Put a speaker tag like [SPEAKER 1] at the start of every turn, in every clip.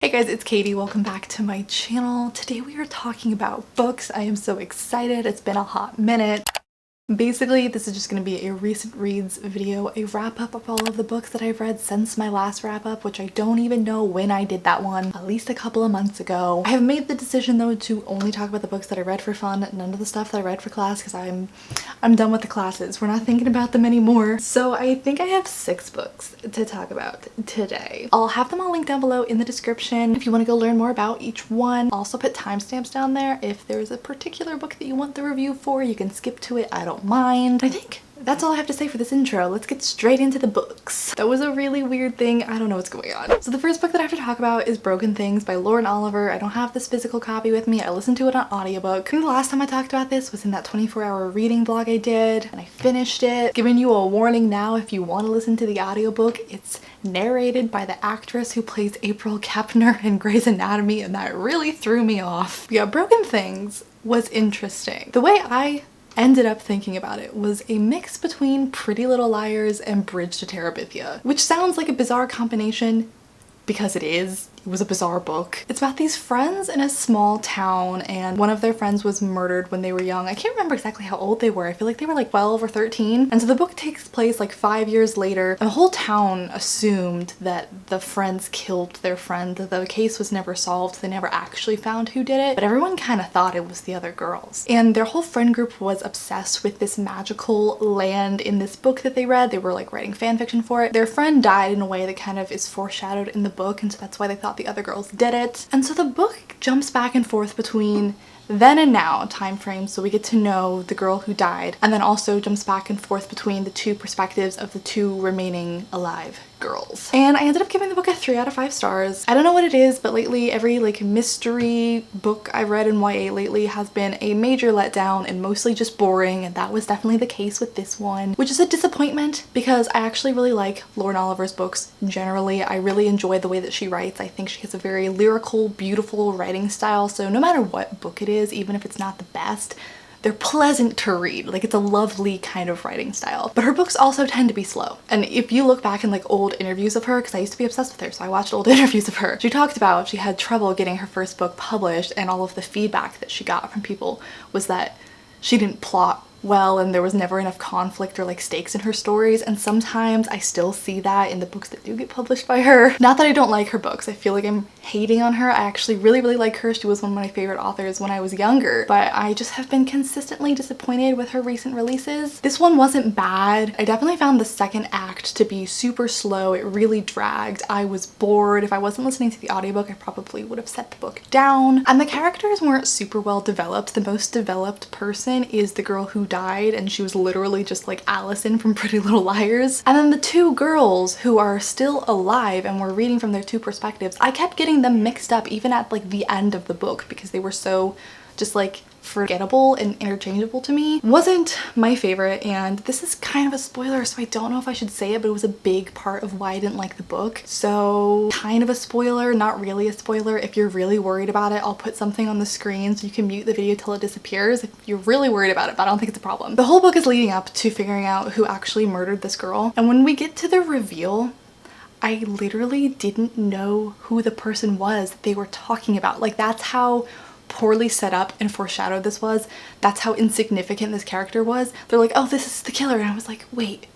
[SPEAKER 1] Hey guys, it's Katie. Welcome back to my channel. Today we are talking about books. I am so excited. It's been a hot minute. Basically, this is just going to be a recent reads video, a wrap up of all of the books that I've read since my last wrap up, which I don't even know when I did that one, at least a couple of months ago. I have made the decision though to only talk about the books that I read for fun, none of the stuff that I read for class, because I'm done with the classes. We're not thinking about them anymore. So I think I have 6 books to talk about today. I'll have them all linked down below in the description if you want to go learn more about each one. I'll also put timestamps down there. If there's a particular book that you want the review for, you can skip to it. I don't mind. I think that's all I have to say for this intro. Let's get straight into the books. That was a really weird thing. I don't know what's going on. So the first book that I have to talk about is Broken Things by Lauren Oliver. I don't have this physical copy with me. I listened to it on audiobook. I think the last time I talked about this was in that 24-hour reading vlog I did, and I finished it. Giving you a warning now if you want to listen to the audiobook. It's narrated by the actress who plays April Kepner in Grey's Anatomy, and that really threw me off. Yeah, Broken Things was interesting. The way I ended up thinking about it was a mix between Pretty Little Liars and Bridge to Terabithia, which sounds like a bizarre combination because it is. It was a bizarre book. It's about these friends in a small town, and one of their friends was murdered when they were young. I can't remember exactly how old they were. I feel like they were like 12 or 13. And so the book takes place like 5 years later. The whole town assumed that the friends killed their friend. The case was never solved. They never actually found who did it, but everyone kind of thought it was the other girls. And their whole friend group was obsessed with this magical land in this book that they read. They were like writing fan fiction for it. Their friend died in a way that kind of is foreshadowed in the book, and so that's why they thought the other girls did it. And so the book jumps back and forth between then and now time frames, so we get to know the girl who died, and then also jumps back and forth between the 2 perspectives of the 2 remaining alive girls. And I ended up giving the book a 3 out of 5 stars. I don't know what it is, but lately every like mystery book I've read in YA lately has been a major letdown and mostly just boring, and that was definitely the case with this one, which is a disappointment because I actually really like Lauren Oliver's books generally. I really enjoy the way that she writes. I think she has a very lyrical, beautiful writing style, so no matter what book it is, even if it's not the best, they're pleasant to read. Like, it's a lovely kind of writing style. But her books also tend to be slow. And if you look back in like old interviews of her, because I used to be obsessed with her, so I watched old interviews of her, she talked about she had trouble getting her first book published, and all of the feedback that she got from people was that she didn't plot well and there was never enough conflict or like stakes in her stories, and sometimes I still see that in the books that do get published by her. Not that I don't like her books. I feel like I'm hating on her. I actually really like her. She was one of my favorite authors when I was younger, but I just have been consistently disappointed with her recent releases. This one wasn't bad. I definitely found the second act to be super slow. It really dragged. I was bored. If I wasn't listening to the audiobook, I probably would have set the book down. And the characters weren't super well developed. The most developed person is the girl who died, and she was literally just like Allison from Pretty Little Liars. And then the 2 girls who are still alive and we're reading from their 2 perspectives, I kept getting them mixed up even at like the end of the book because they were so just like forgettable and interchangeable to me. Wasn't my favorite, and this is kind of a spoiler, so I don't know if I should say it, but it was a big part of why I didn't like the book. So kind of a spoiler, not really a spoiler. If you're really worried about it, I'll put something on the screen so you can mute the video till it disappears if you're really worried about it, but I don't think it's a problem. The whole book is leading up to figuring out who actually murdered this girl, and when we get to the reveal, I literally didn't know who the person was that they were talking about. Like, that's how poorly set up and foreshadowed this was. That's how insignificant this character was. They're like, oh, this is the killer, and I was like, wait,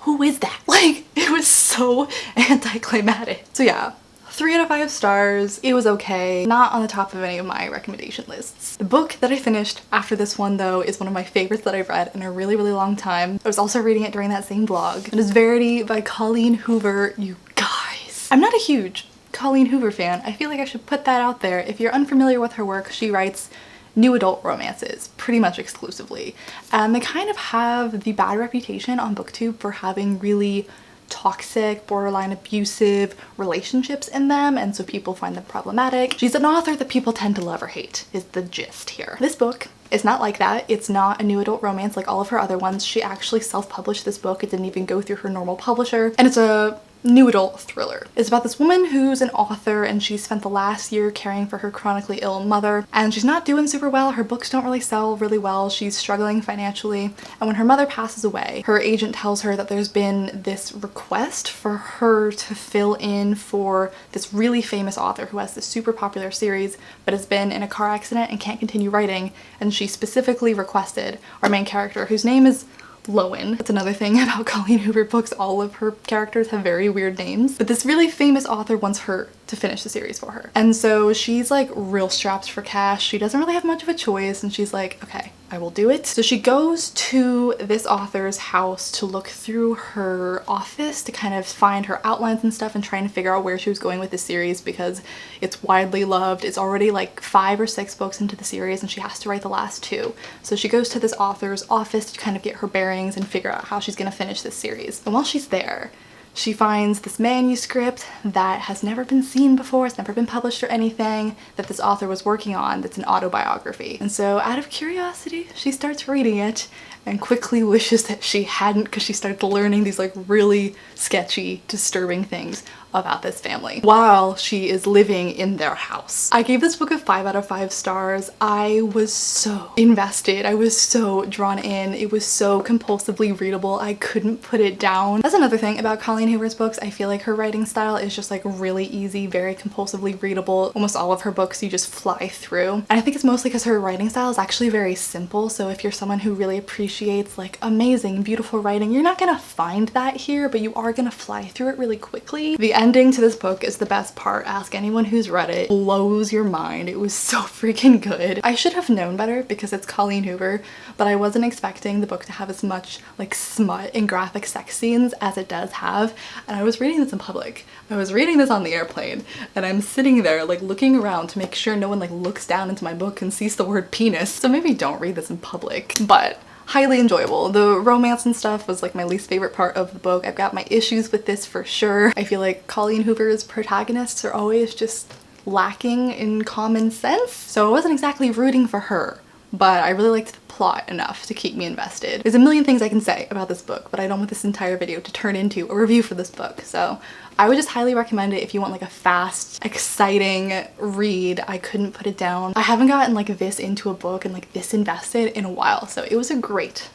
[SPEAKER 1] who is that? Like, it was so anticlimactic. So yeah, 3 out of 5 stars. It was okay. Not on the top of any of my recommendation lists. The book that I finished after this one though is one of my favorites that I've read in a really long time. I was also reading it during that same vlog. It is Verity by Colleen Hoover. You guys, I'm not a huge Colleen Hoover fan. I feel like I should put that out there. If you're unfamiliar with her work, she writes new adult romances pretty much exclusively, and they kind of have the bad reputation on BookTube for having really toxic, borderline abusive relationships in them, and so people find them problematic. She's an author that people tend to love or hate, is the gist here. This book is not like that. It's not a new adult romance like all of her other ones. She actually self-published this book. It didn't even go through her normal publisher, and it's a new adult thriller. It's about this woman who's an author and she spent the last year caring for her chronically ill mother, and she's not doing super well. Her books don't really sell really well. She's struggling financially, and when her mother passes away, her agent tells her that there's been this request for her to fill in for this really famous author who has this super popular series but has been in a car accident and can't continue writing, and she specifically requested our main character, whose name is Lowen. That's another thing about Colleen Hoover books. All of her characters have very weird names. But this really famous author wants her to finish the series for her. And so she's like real strapped for cash. She doesn't really have much of a choice, and she's like, okay, I will do it. So she goes to this author's house to look through her office to kind of find her outlines and stuff and trying to figure out where she was going with the series because it's widely loved. It's already like 5 or 6 books into the series and she has to write the last 2. So she goes to this author's office to kind of get her bearings and figure out how she's gonna finish this series. And while she's there, she finds this manuscript that has never been seen before, it's never been published or anything, that this author was working on that's an autobiography. And so out of curiosity, she starts reading it and quickly wishes that she hadn't, because she started learning these like really sketchy, disturbing things about this family while she is living in their house. I gave this book a 5 out of 5 stars. I was so invested. I was so drawn in. It was so compulsively readable. I couldn't put it down. That's another thing about Colleen Hoover's books. I feel like her writing style is just like really easy, very compulsively readable. Almost all of her books you just fly through. And I think it's mostly because her writing style is actually very simple. So if you're someone who really appreciates like amazing, beautiful writing, you're not gonna find that here, but you are gonna fly through it really quickly. The ending to this book is the best part. Ask anyone who's read it. Blows your mind. It was so freaking good. I should have known better because it's Colleen Hoover, but I wasn't expecting the book to have as much like smut and graphic sex scenes as it does have. And I was reading this in public. I was reading this on the airplane and I'm sitting there like looking around to make sure no one like looks down into my book and sees the word penis. So maybe don't read this in public, but highly enjoyable. The romance and stuff was like my least favorite part of the book. I've got my issues with this for sure. I feel like Colleen Hoover's protagonists are always just lacking in common sense. So I wasn't exactly rooting for her, but I really liked the plot enough to keep me invested. There's a million things I can say about this book, but I don't want this entire video to turn into a review for this book. So I would just highly recommend it if you want like a fast, exciting read. I couldn't put it down. I haven't gotten like this into a book and like this invested in a while, so it was a great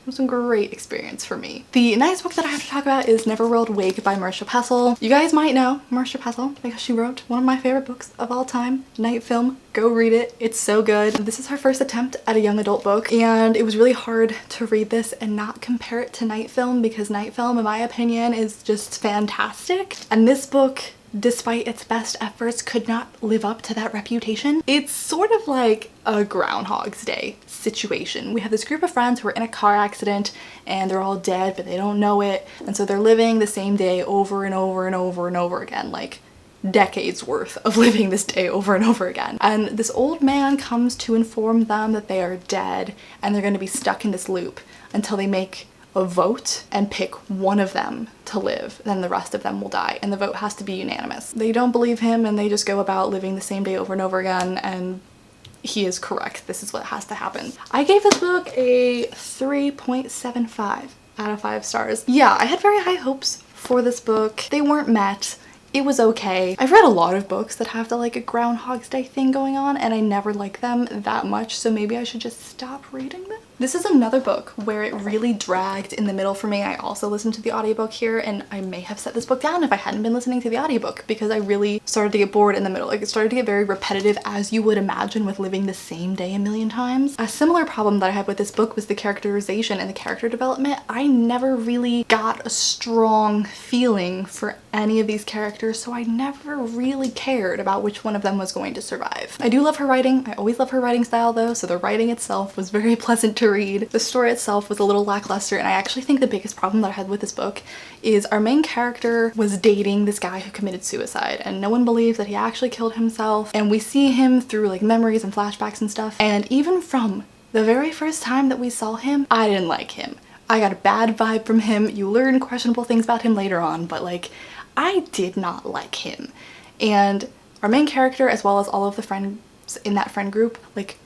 [SPEAKER 1] experience for me. The next book that I have to talk about is Neverworld Wake by Marcia Pessl. You guys might know Marcia Pessl because she wrote one of my favorite books of all time, Night Film. Go read it. It's so good. This is her first attempt at a young adult book, and it was really hard to read this and not compare it to Night Film because Night Film, in my opinion, is just fantastic. And this book, despite its best efforts, could not live up to that reputation. It's sort of like a Groundhog's Day situation. We have this group of friends who are in a car accident and they're all dead, but they don't know it. And so they're living the same day over and over and over and over again, like decades worth of living this day over and over again. And this old man comes to inform them that they are dead and they're going to be stuck in this loop until they make a vote and pick one of them to live, then the rest of them will die, and the vote has to be unanimous. They don't believe him and they just go about living the same day over and over again, and he is correct. This is what has to happen. I gave this book a 3.75 out of 5 stars. Yeah, I had very high hopes for this book. They weren't met. It was okay. I've read a lot of books that have the like a Groundhog's Day thing going on and I never like them that much, so maybe I should just stop reading them. This is another book where it really dragged in the middle for me. I also listened to the audiobook here and I may have set this book down if I hadn't been listening to the audiobook because I really started to get bored in the middle. Like it started to get very repetitive, as you would imagine with living the same day a million times. A similar problem that I had with this book was the characterization and the character development. I never really got a strong feeling for any of these characters, so I never really cared about which one of them was going to survive. I do love her writing. I always love her writing style though, so the writing itself was very pleasant to read. The story itself was a little lackluster, and I actually think the biggest problem that I had with this book is our main character was dating this guy who committed suicide, and no one believes that he actually killed himself, and we see him through like memories and flashbacks and stuff, and even from the very first time that we saw him, I didn't like him. I got a bad vibe from him. You learn questionable things about him later on, but like I did not like him. And our main character, as well as all of the friends in that friend group, like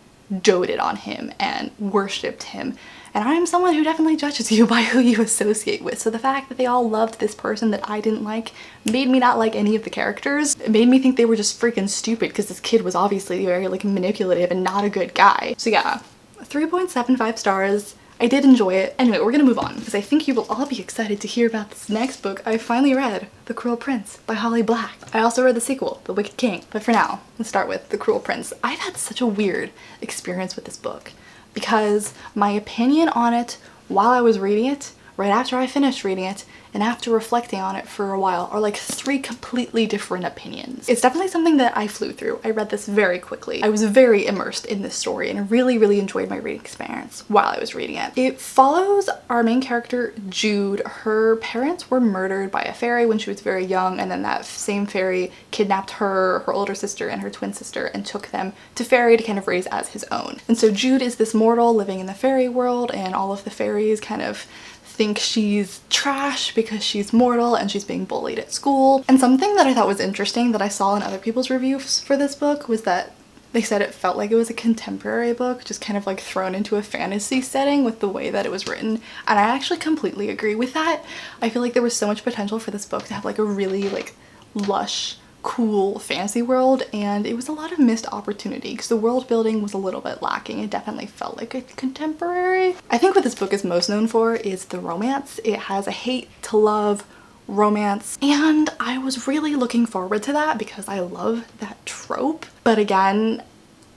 [SPEAKER 1] doted on him and worshipped him And I'm someone who definitely judges you by who you associate with. So the fact that they all loved this person that I didn't like made me not like any of the characters. It made me think they were just freaking stupid because this kid was obviously very like manipulative and not a good guy. So yeah, 3.75 stars. I did enjoy it. Anyway, we're gonna move on because I think you will all be excited to hear about this next book I finally read, The Cruel Prince by Holly Black. I also read the sequel, The Wicked King, but for now, let's start with The Cruel Prince. I've had such a weird experience with this book because my opinion on it while I was reading it, right after I finished reading it, and after reflecting on it for a while are like 3 completely different opinions. It's definitely something that I flew through. I read this very quickly. I was very immersed in this story and really enjoyed my reading experience while I was reading it. It follows our main character, Jude. Her parents were murdered by a fairy when she was very young, and then that same fairy kidnapped her, her older sister, and her twin sister and took them to fairy to kind of raise as his own. And so Jude is this mortal living in the fairy world, and all of the fairies kind of think she's trash because she's mortal and she's being bullied at school. And something that I thought was interesting that I saw in other people's reviews for this book was that they said it felt like it was a contemporary book, just kind of like thrown into a fantasy setting with the way that it was written. And I actually completely agree with that. I feel like there was so much potential for this book to have like a really like lush, cool fantasy world, and it was a lot of missed opportunity because the world building was a little bit lacking. It definitely felt like a contemporary. I think what this book is most known for is the romance. It has a hate to love romance, and I was really looking forward to that because I love that trope. But again,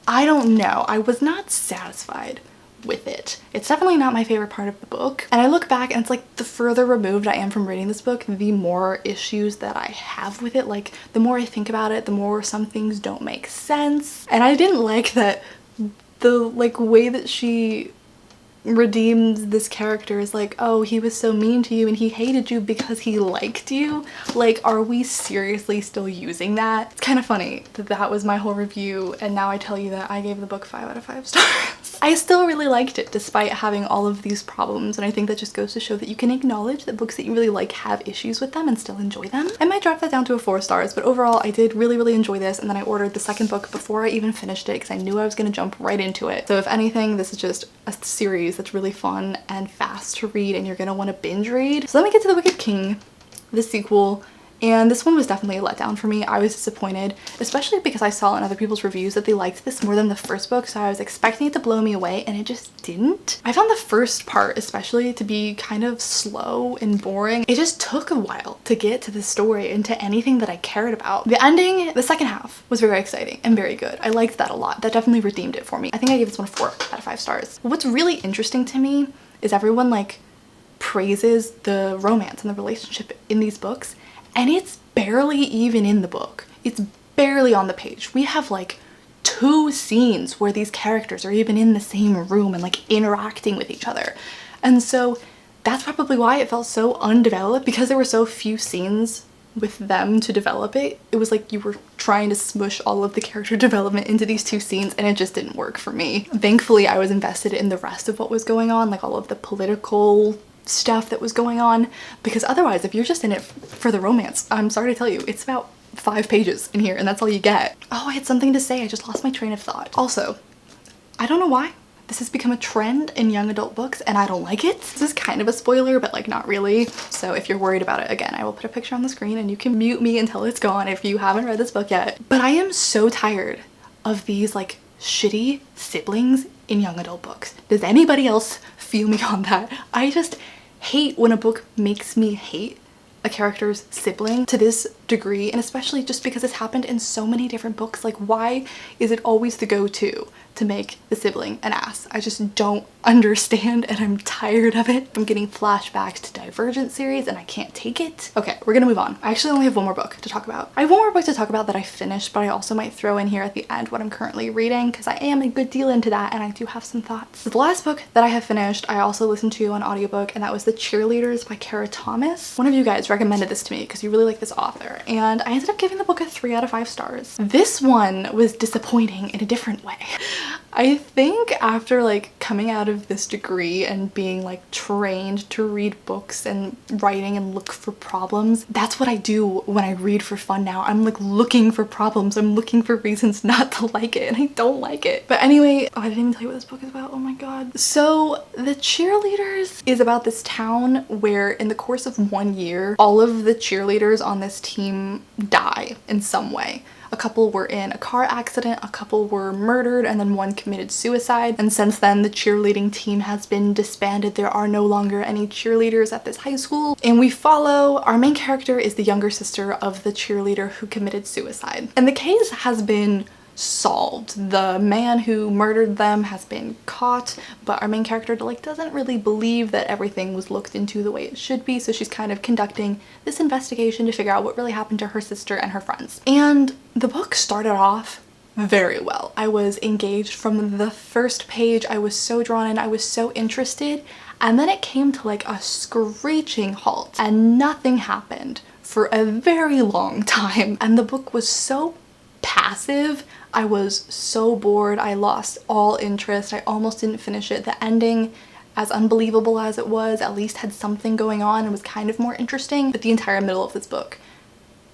[SPEAKER 1] I don't know. I was not satisfied with it. It's definitely not my favorite part of the book, and I look back and it's like the further removed I am from reading this book, the more issues that I have with it. Like the more I think about it, the more some things don't make sense. And I didn't like that the like way that she redeems this character is like, oh, he was so mean to you and he hated you because he liked you. Like, are we seriously still using that? It's kind of funny that that was my whole review, and now I tell you that I gave the book 5 out of 5 stars. I still really liked it despite having all of these problems, and I think that just goes to show that you can acknowledge that books that you really like have issues with them and still enjoy them. I might drop that down to a 4 stars, but overall I did really enjoy this, and then I ordered the second book before I even finished it because I knew I was going to jump right into it. So if anything, this is just a series that's really fun and fast to read and you're gonna want to binge read. So let me get to The Wicked King, the sequel. And this one was definitely a letdown for me. I was disappointed, especially because I saw in other people's reviews that they liked this more than the first book, so I was expecting it to blow me away and it just didn't. I found the first part especially to be kind of slow and boring. It just took a while to get to the story and to anything that I cared about. The ending, the second half, was very exciting and very good. I liked that a lot. That definitely redeemed it for me. I think I gave this one a 4 out of 5 stars. What's really interesting to me is everyone like praises the romance and the relationship in these books, and it's barely even in the book. It's barely on the page. We have like 2 scenes where these characters are even in the same room and like interacting with each other. And so that's probably why it felt so undeveloped, because there were so few scenes with them to develop it. It was like you were trying to smush all of the character development into these 2 scenes, and it just didn't work for me. Thankfully, I was invested in the rest of what was going on, like all of the political stuff that was going on, because otherwise if you're just in it for the romance, I'm sorry to tell you, it's about 5 pages in here and that's all you get. Oh, I had something to say. I just lost my train of thought. Also, I don't know why this has become a trend in young adult books and I don't like it. This is kind of a spoiler, but like not really. So if you're worried about it, again, I will put a picture on the screen and you can mute me until it's gone if you haven't read this book yet. But I am so tired of these like shitty siblings in young adult books. Does anybody else feel me on that? I just hate when a book makes me hate a character's sibling to this degree, and especially just because it's happened in so many different books. Like, why is it always the go-to to make the sibling an ass? I just don't understand, and I'm tired of it. I'm getting flashbacks to Divergent series and I can't take it. Okay, we're gonna move on. I actually only have 1 more book to talk about. I have 1 more book to talk about that I finished, but I also might throw in here at the end what I'm currently reading because I am a good deal into that and I do have some thoughts. So the last book that I have finished, I also listened to on audiobook, and that was The Cheerleaders by Kara Thomas. One of you guys recommended this to me because you really like this author, and I ended up giving the book a 3 out of 5 stars. This one was disappointing in a different way. I think after like coming out of this degree and being like trained to read books and writing and look for problems, that's what I do when I read for fun now. I'm like looking for problems. I'm looking for reasons not to like it, and I don't like it. But anyway, oh, I didn't even tell you what this book is about. Oh my god. So the Cheerleaders is about this town where in the course of 1 year, all of the cheerleaders on this team die in some way. A couple were in a car accident, a couple were murdered, and then one committed suicide. And since then, the cheerleading team has been disbanded. There are no longer any cheerleaders at this high school. And we follow, our main character is the younger sister of the cheerleader who committed suicide. And the case has been solved. The man who murdered them has been caught, but our main character like doesn't really believe that everything was looked into the way it should be, so she's kind of conducting this investigation to figure out what really happened to her sister and her friends. And the book started off very well. I was engaged from the first page. I was so drawn in, I was so interested, and then it came to like a screeching halt and nothing happened for a very long time, and the book was so passive. I was so bored. I lost all interest. I almost didn't finish it. The ending, as unbelievable as it was, at least had something going on and was kind of more interesting, but the entire middle of this book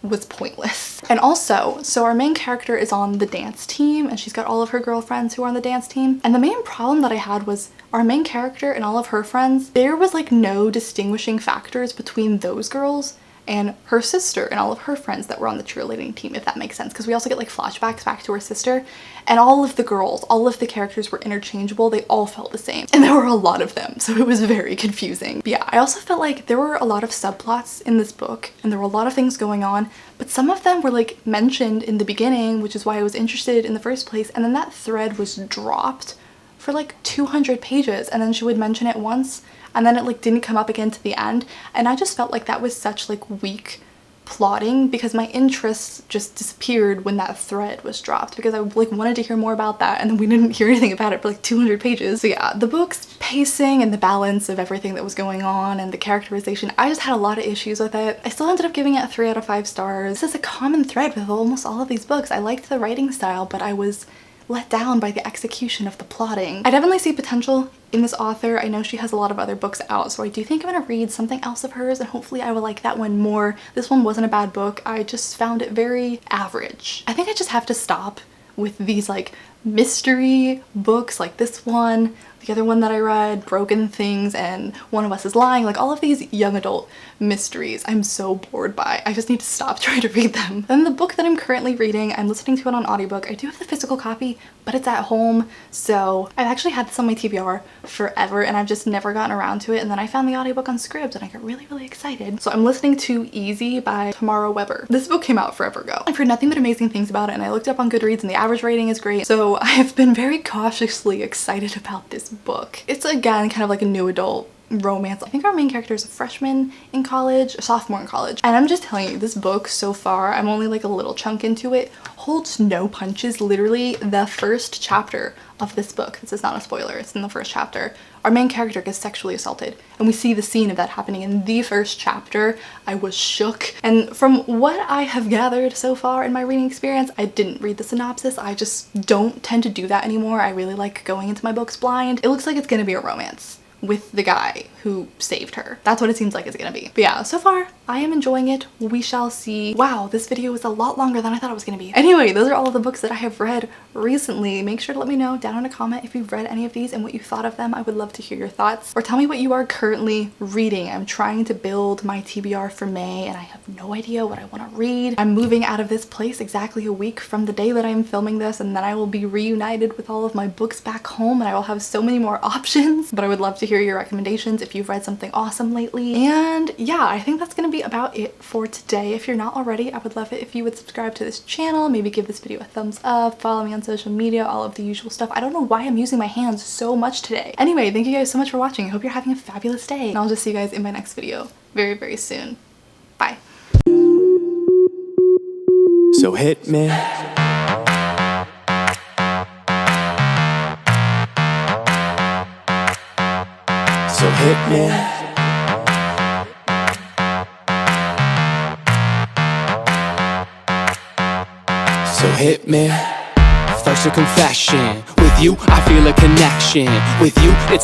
[SPEAKER 1] was pointless. And also, so our main character is on the dance team and she's got all of her girlfriends who are on the dance team, and the main problem that I had was our main character and all of her friends, there was like no distinguishing factors between those girls and her sister and all of her friends that were on the cheerleading team, if that makes sense, because we also get like flashbacks back to her sister, and all of the girls, all of the characters were interchangeable. They all felt the same, and there were a lot of them, so it was very confusing. But yeah, I also felt like there were a lot of subplots in this book and there were a lot of things going on, but some of them were like mentioned in the beginning, which is why I was interested in the first place, and then that thread was dropped for like 200 pages, and then she would mention it once and then it like didn't come up again to the end, and I just felt like that was such like weak plotting because my interest just disappeared when that thread was dropped, because I like wanted to hear more about that and then we didn't hear anything about it for like 200 pages. So yeah, the book's pacing and the balance of everything that was going on and the characterization, I just had a lot of issues with it. I still ended up giving it a 3 out of 5 stars. This is a common thread with almost all of these books. I liked the writing style, but I was let down by the execution of the plotting. I definitely see potential in this author. I know she has a lot of other books out, so I do think I'm gonna read something else of hers and hopefully I will like that one more. This one wasn't a bad book. I just found it very average. I think I just have to stop with these like mystery books like this one, the other one that I read, Broken Things, and One of Us is Lying, like all of these young adult mysteries I'm so bored by. I just need to stop trying to read them. Then the book that I'm currently reading, I'm listening to it on audiobook. I do have the physical copy, but it's at home, so I've actually had this on my TBR forever and I've just never gotten around to it, and then I found the audiobook on Scribd and I got really excited. So I'm listening to Easy by Tamara Weber. This book came out forever ago. I've heard nothing but amazing things about it, and I looked up on Goodreads and the average rating is great, so I've been very cautiously excited about this book. It's again kind of like a new adult romance. I think our main character is a freshman in college, a sophomore in college, and I'm just telling you, this book so far, I'm only like a little chunk into it, holds no punches. Literally the first chapter of this book, this is not a spoiler, it's in the first chapter, our main character gets sexually assaulted and we see the scene of that happening in the first chapter. I was shook, and from what I have gathered so far in my reading experience, I didn't read the synopsis. I just don't tend to do that anymore. I really like going into my books blind. It looks like it's gonna be a romance with the guy who saved her. That's what it seems like it's gonna be. But yeah, so far I am enjoying it. We shall see. Wow, this video was a lot longer than I thought it was gonna be. Anyway, those are all of the books that I have read recently. Make sure to let me know down in a comment if you've read any of these and what you thought of them. I would love to hear your thoughts, or tell me what you are currently reading. I'm trying to build my TBR for May and I have no idea what I want to read. I'm moving out of this place exactly a week from the day that I'm filming this, and then I will be reunited with all of my books back home and I will have so many more options. But I would love to hear your recommendations if you've read something awesome lately. And yeah, I think that's gonna be about it for today. If you're not already, I would love it if you would subscribe to this channel, maybe give this video a thumbs up, follow me on social media, all of the usual stuff. I don't know why I'm using my hands so much today. Anyway, thank you guys so much for watching. I hope you're having a fabulous day, and I'll just see you guys in my next video very soon. Bye.
[SPEAKER 2] So hit me. So hit me. So hit me. First a confession, we With you, I feel a connection. With you, it's